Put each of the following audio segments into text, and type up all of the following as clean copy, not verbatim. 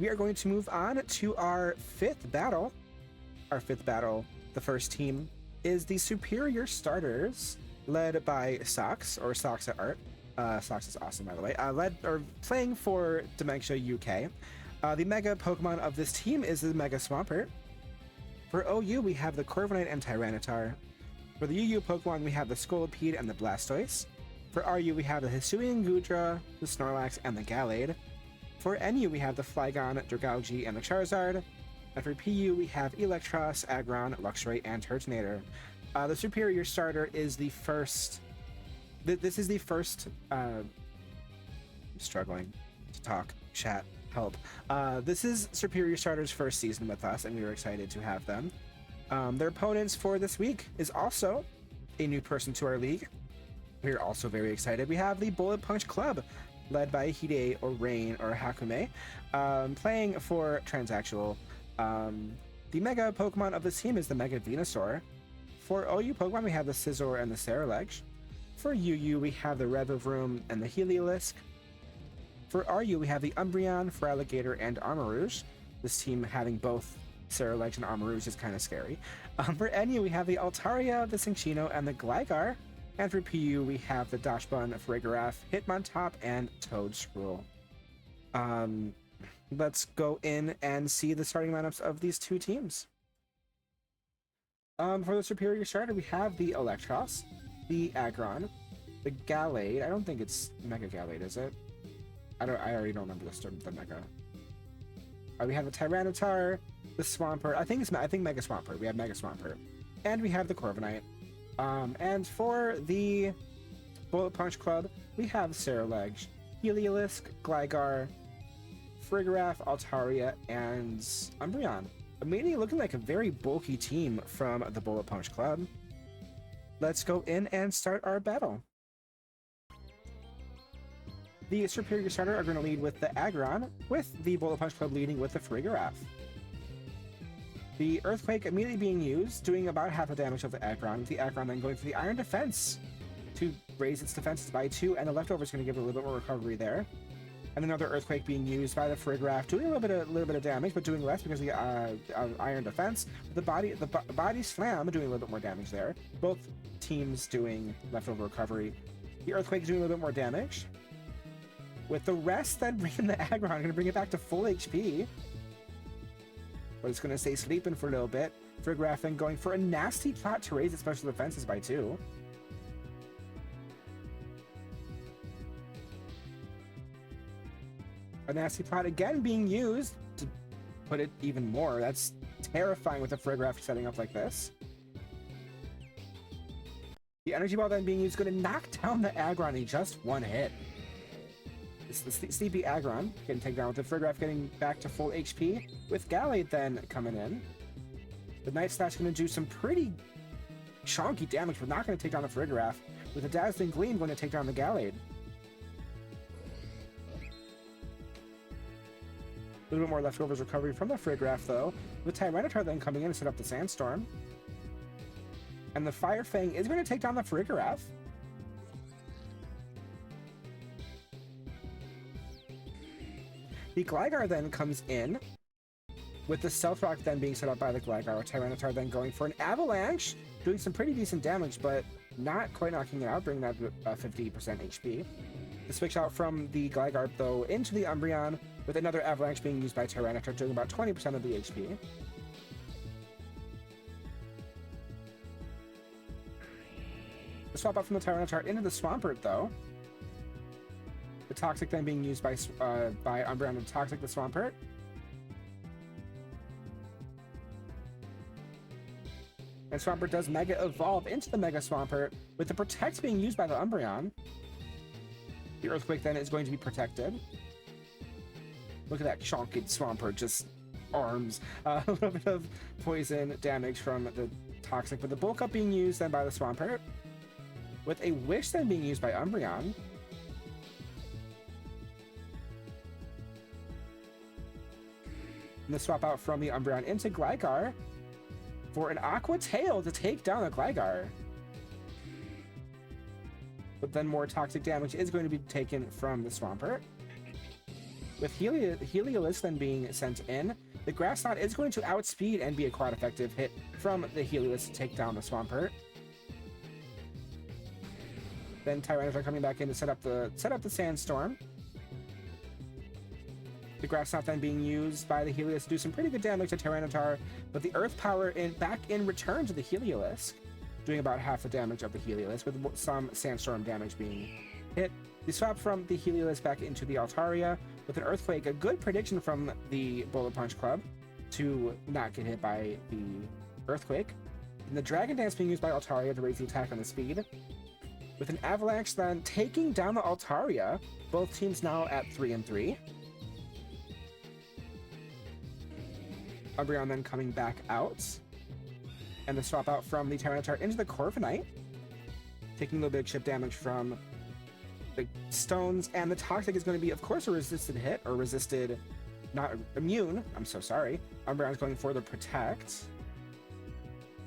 we are going to move on to our fifth battle. Our fifth battle, the first team, is the Serperior starters, led by Sox, or Sox at Art. Sox is awesome, by the way. Playing for Dementia UK. The Mega Pokemon of this team is the Mega Swampert. For OU, we have the Corviknight and Tyranitar. For the UU Pokemon, we have the Scolipede and the Blastoise. For RU, we have the Hisuian Goodra, the Snorlax, and the Gallade. For NU, we have the Flygon, Dragalge, and the Charizard. And for PU, we have Electros, Aggron, Luxray, and Turtonator. The Serperior starter is the first... This is the first... I'm struggling to talk. Chat. Help. This is Serperior starter's first season with us, and we were excited to have them. Their opponents for this week is also a new person to our league. We're also very excited. We have the Bullet Punch Club, led by Hide or Rain or Hakume, playing for Transactual. The Mega Pokemon of this team is the Mega Venusaur. For OU Pokemon, we have the Scizor and the Cerulege. For UU, we have the Revavroom and the Heliolisk. For RU, we have the Umbreon, Feraligatr, and Armarouge. This team having both Cerulege and Armarouge is kind of scary. For NU, we have the Altaria, the Cinccino, and the Gligar. And for PU, we have the Dachshund, Farigiraf, Hitmontop, and Toadscruel. Let's go in and see the starting lineups of these two teams. For the Serperior starter, we have the Electros, the Aggron, the Gallade. I don't think it's Mega Gallade, is it? I already don't remember the Mega. We have the Tyranitar, the Swampert. I think Mega Swampert. We have Mega Swampert, and we have the Corviknight. And for the Bullet Punch Club, we have Cerulege, Heliolisk, Gligar, Farigiraf, Altaria, and Umbreon. Immediately looking like a very bulky team from the Bullet Punch Club. Let's go in and start our battle. The Serperior starter are going to lead with the Aggron, with the Bullet Punch Club leading with the Farigiraf. The Earthquake immediately being used, doing about half the damage of the Aggron then going for the Iron Defense to raise its defenses by 2, and the Leftover is going to give it a little bit more recovery there. And another Earthquake being used by the Farigiraf, doing a little bit of damage, but doing less because of the Iron Defense. The Body Slam doing a little bit more damage there. Both teams doing Leftover recovery. The Earthquake is doing a little bit more damage, with the rest then bringing the Aggron, going to bring it back to full HP. But it's going to stay sleeping for a little bit. Farigiraf then going for a nasty plot to raise its special defenses by 2. A nasty plot again being used to put it even more. That's terrifying with the Farigiraf setting up like this. The Energy Ball then being used, going to knock down the Aggron in just one hit. It's the sleepy Aggron getting taken down with the Farigiraf getting back to full HP, with Gallade then coming in. The Night Slash going to do some pretty chunky damage, but not going to take down the Farigiraf, with the Dazzling Gleam going to take down the Gallade. A little bit more Leftovers recovery from the Farigiraf though, with Tyranitar then coming in to set up the Sandstorm. And the Fire Fang is going to take down the Farigiraf. The Gligar then comes in, with the Stealth Rock then being set up by the Gligar, with Tyranitar then going for an Avalanche, doing some pretty decent damage, but not quite knocking it out, bringing that to 50% HP. The switch out from the Gligar, though, into the Umbreon, with another Avalanche being used by Tyranitar, doing about 20% of the HP. The swap out from the Tyranitar into the Swampert, though. The Toxic then being used by Umbreon to Toxic the Swampert. And Swampert does Mega Evolve into the Mega Swampert, with the Protect being used by the Umbreon. The Earthquake then is going to be protected. Look at that chonky Swampert, just arms. A little bit of poison damage from the Toxic, but the Bulk Up being used then by the Swampert, with a Wish then being used by Umbreon. And the swap out from the Umbreon into Gligar for an Aqua Tail to take down the Gligar. But then more toxic damage is going to be taken from the Swampert. With Heliolisk then being sent in, the Grass Knot is going to outspeed and be a quite effective hit from the Heliolisk to take down the Swampert. Then Tyranitar coming back in to set up the Sandstorm. The Grass Knot then being used by the Heliolisk to do some pretty good damage to Tyranitar, but the Earth Power back in return to the Heliolisk, doing about half the damage of the Heliolisk, with some Sandstorm damage being hit. We swap from the Heliolisk back into the Altaria with an Earthquake, a good prediction from the Bullet Punch Club to not get hit by the Earthquake. And the Dragon Dance being used by Altaria to raise the attack on the speed. With an Avalanche then taking down the Altaria, both teams now at 3-3. Umbreon then coming back out. And the swap out from the Tyranitar into the Corviknight, taking a little bit of chip damage from the stones, and the Toxic is going to be, of course, a resisted hit, or resisted, not immune. I'm so sorry. Umbreon's going for the Protect.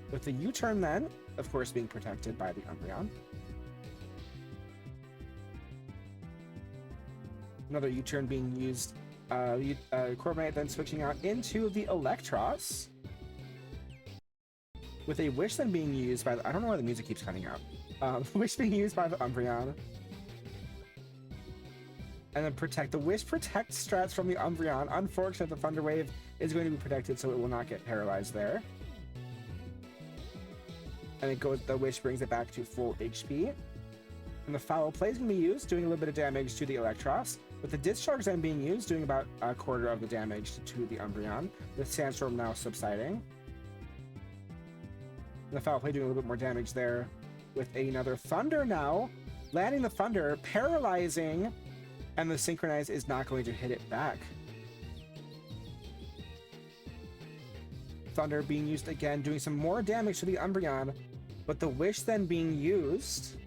With the U-turn then, of course, being protected by the Umbreon. Another U-turn being used. Corviknight then switching out into the Electros. With a Wish then being used by the... I don't know why the music keeps cutting out. Wish being used by the Umbreon. And then Protect. The Wish Protect strats from the Umbreon. Unfortunate, the Thunder Wave is going to be protected, so it will not get paralyzed there. And it goes... The Wish brings it back to full HP. And the Foul Play is going to be used, doing a little bit of damage to the Electros. With the Discharge then being used, doing about a quarter of the damage to the Umbreon. With Sandstorm now subsiding. The Foul Play doing a little bit more damage there with another Thunder now. Landing the Thunder, paralyzing, and the Synchronize is not going to hit it back. Thunder being used again, doing some more damage to the Umbreon, but the Wish then being used.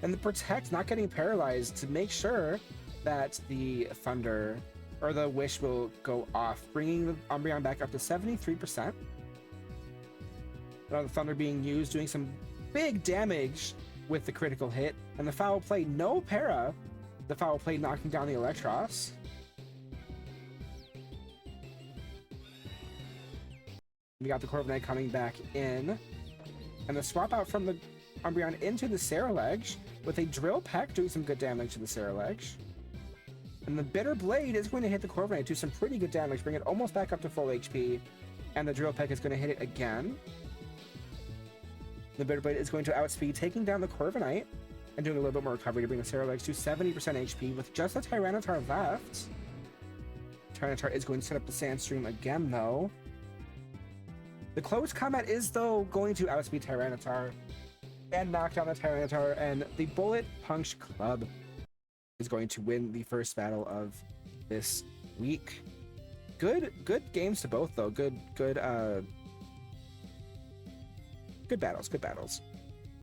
And the Protect not getting paralyzed to make sure that the Thunder... or the Wish will go off, bringing the Umbreon back up to 73%. The Thunder being used, doing some big damage with the critical hit. And the Foul Play, no para. The Foul Play knocking down the Electros. We got the Corviknight coming back in. And the swap out from the Umbreon into the Cerulege, with a Drill Peck doing some good damage to the Cerulege. And the Bitter Blade is going to hit the Corviknight, do some pretty good damage, bring it almost back up to full HP. And the Drill Peck is going to hit it again. The Bitter Blade is going to outspeed, taking down the Corviknight, and doing a little bit more recovery to bring the Cerulege to 70% HP with just a Tyranitar left. Tyranitar is going to set up the Sandstream again, though. The Close Combat is, though, going to outspeed Tyranitar and knock down the Tyranitar, and the Bullet Punch Club is going to win the first battle of this week. Good games to both, though. Good battles.